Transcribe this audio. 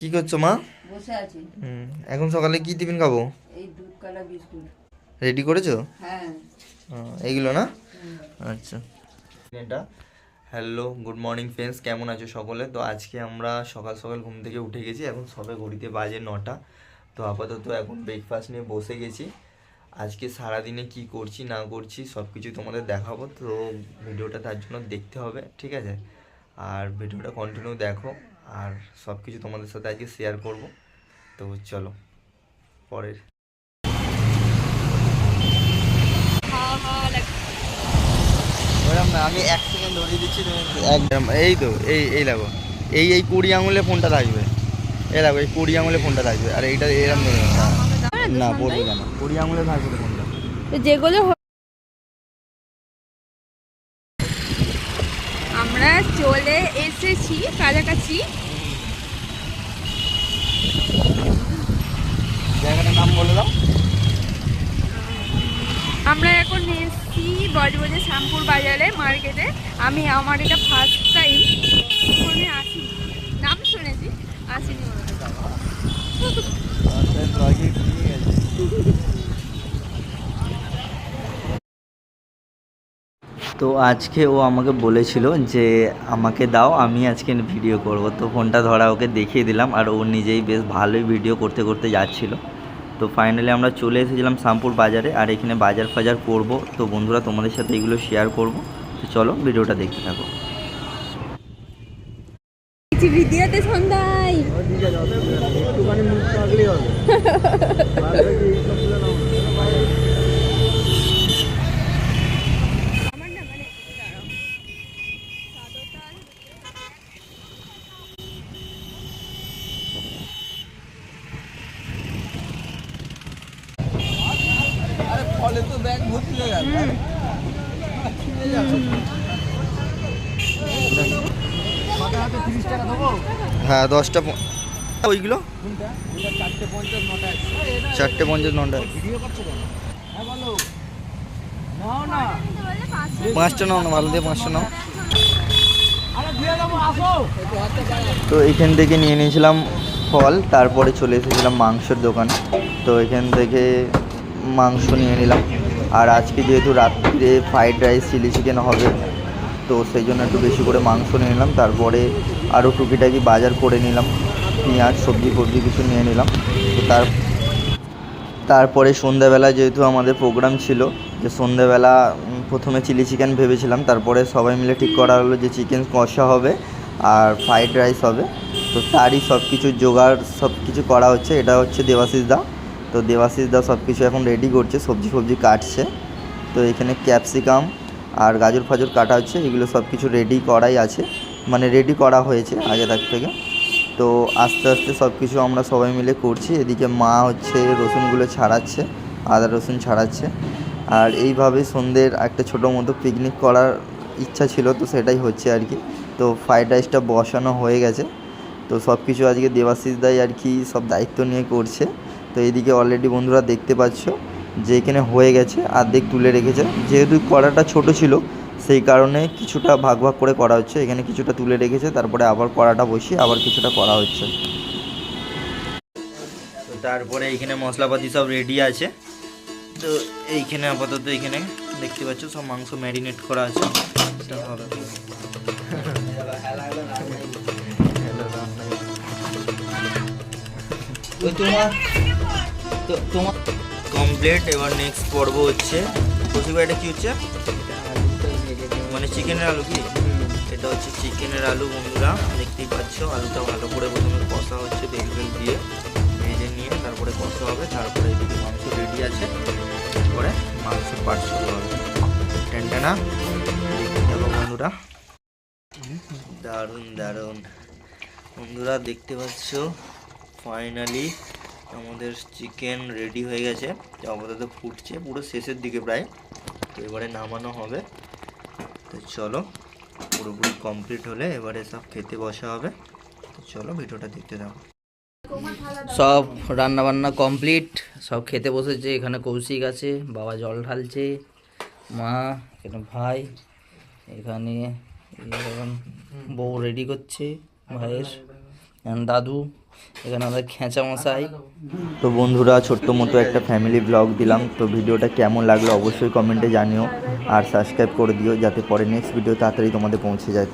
কি করছো মা? বসে আছি। এখন সকালে কি টিফিন খাবো? এই দুধ কালা বিস্কুট। রেডি করেছো? হ্যাঁ। এইগুলো না? হুম। আচ্ছা। এটা হ্যালো, গুড মর্নিং ফ্রেন্ডস, কেমন আছো সকলে? তো আজকে আমরা সকাল সকাল ঘুম থেকে উঠে গেছি, এখন সবে ঘড়িতে বাজে 9টা। তো আপাতত এখন ব্রেকফাস্ট নিয়ে বসে গেছি। আজকে সারাদিনে কি করছি না করছি সব কিছু তোমাদের দেখাবো, তো ভিডিওটা তার জন্য দেখতে হবে, ঠিক আছে? আর ভিডিওটা কন্টিনিউ দেখো, আর সব কিছু তোমাদের সাথে আজকে শেয়ার করব। তো চলো পরের ওরকম না, আমি 1 সেকেন্ড ধরিয়ে দিচ্ছি, তুমি একদম এই তো এই লাগো, এই 20 আঙুলে ফোনটা থাকবে। এই লাগো, এই 20 আঙুলে ফোনটা থাকবে, আর এইটা এরকম ধরে না পড়বে কেন, 20 আঙুলে থাকবে তো ফোনটা। যেগুলো আমরা চলে এসেছি কাছাকাছি। জায়গাটার নাম বলে দাও। আমরা এখন এসেছি বজবজে শ্যামপুর বাজারে মার্কেটে। আমার এটা ফার্স্ট টাইম, ওখানে আসিনি, নাম শুনেছি, আসিনি। তো আজকে ও আমাকে বলেছিল যে আমাকে দাও, আমি আজকে ভিডিও করব। তো ফোনটা ধরা ওকে দেখিয়ে দিলাম, আর ও নিজেই বেশ ভালোই ভিডিও করতে করতে যাচ্ছিল। তো ফাইনালি আমরা চলে এসেছিলাম শ্যামপুর বাজারে, আর এখানে বাজার ফাজার করব। তো বন্ধুরা, তোমাদের সাথে এগুলো শেয়ার করব। তো চলো ভিডিওটা দেখতে থাকো। ভিডিওতে সন্ধ্যায় হ্যাঁ 10টা ওইগুলো 4:50 9টা 5টা নাও না, ভালো দিয়ে 5টা নাও। তো এখান থেকে নিয়ে নিয়েছিলাম ফল, তারপরে চলে এসেছিলাম মাংসের দোকানে। তো এখান থেকে মাংস নিয়ে নিলাম। আর আজকে যেহেতু রাত্রিরে ফ্রাইড রাইস চিলি চিকেন হবে, তো সেই জন্য একটু বেশি করে মাংস নিয়ে নিলাম। তারপরে আরও টুকিটাকি বাজার করে নিলাম, পেঁয়াজ সবজি ফবজি কিছু নিয়ে নিলাম। তো তারপরে সন্ধ্যাবেলা যেহেতু আমাদের প্রোগ্রাম ছিল, যে সন্ধ্যাবেলা প্রথমে চিলি চিকেন ভেবেছিলাম, তারপরে সবাই মিলে ঠিক করা হলো যে চিকেন কষা হবে আর ফ্রাইড রাইস হবে। তো তারই সব কিছু জোগাড় সব কিছু করা হচ্ছে। এটা হচ্ছে দেবাশিস দা। তো দেবাশিস দা সব কিছু এখন রেডি করছে, সবজি ফবজি কাটছে। তো এখানে ক্যাপসিকাম আর গাজর ফাজর কাটা হচ্ছে, এগুলো সব কিছু রেডি করাই আছে, মানে রেডি করা হয়েছে আগে থেকে। তো আস্তে আস্তে সব কিছু আমরা সবাই মিলে করছি। এদিকে মা হচ্ছে রসুনগুলো ছাড়াচ্ছে, আদা রসুন ছাড়াচ্ছে। আর এইভাবে সন্ধ্যের একটা ছোটো মতো পিকনিক করার ইচ্ছা ছিল, তো সেটাই হচ্ছে আর কি। তো ফ্রাইড রাইসটা বসানো হয়ে গেছে। তো সব কিছু আজকে দেবাশিস দাই আর কি সব দায়িত্ব নিয়ে করছে। তো এইদিকে অলরেডি বন্ধুরা দেখতে পাচ্ছ যে এখানে হয়ে গেছে, অর্ধেক তুলে রেখেছে। যেহেতু কড়াটা ছোট ছিল, সেই কারণে কিছুটা ভাগ ভাগ করে করা হচ্ছে। এখানে কিছুটা তুলে রেখেছে, তারপরে আবার কড়াটা বসিয়ে আবার কিছুটা করা হচ্ছে। তো তারপরে এইখানে মশলাপাতি সব রেডি আছে। তো এইখানে আপাতত এইখানে দেখতে পাচ্ছ সব মাংস ম্যারিনেট করা আছে। তোমার কমপ্লিট। এবার নেক্সট পর্ব হচ্ছে কষিবা। এটা কি হচ্ছে? মানে চিকেনের আলু কি? এটা হচ্ছে চিকেনের আলু বন্ধুরা, দেখতেই পাচ্ছ। আলুটা ভালো করে প্রথমে কষা হচ্ছে তেল দিয়ে ভেজে নিয়ে, তারপরে কষা হবে। তারপরে এদিকে মাংস রেডি আছে, তারপরে মাংস পাট শুরু হবে। টেনটেনা দেখতে থাকো বন্ধুরা। দারুণ দারুণ বন্ধুরা, দেখতে পাচ্ছ ফাইনালি আমাদের চিকেন রেডি হয়ে গেছে। আপাতত ফুটছে, পুরো শেষের দিকে প্রায়। তো এবারে নামানো হবে। তো চলো, পুরোপুরি কমপ্লিট হলে এবারে সব খেতে বসা হবে। তো চলো ভিডিওটা দেখতে থাকো। সব রান্না বান্না কমপ্লিট, সব খেতে বসেছে। এখানে কৌশিক আছে, বাবা জল ঢালছে, মা, এখানে ভাই, এখানে বউ রেডি করছে ভাইয়ের। এখানে দাদু, এখানে আমাদের খেঁচা মশাই। তো বন্ধুরা, ছোট্ট মতো একটা ফ্যামিলি ব্লগ দিলাম। তো ভিডিওটা কেমন লাগলো অবশ্যই কমেন্টে জানিও, আর সাবস্ক্রাইব করে দিও যাতে পরে নেক্সট ভিডিও তাড়াতাড়ি তোমাদের পৌঁছে যায়।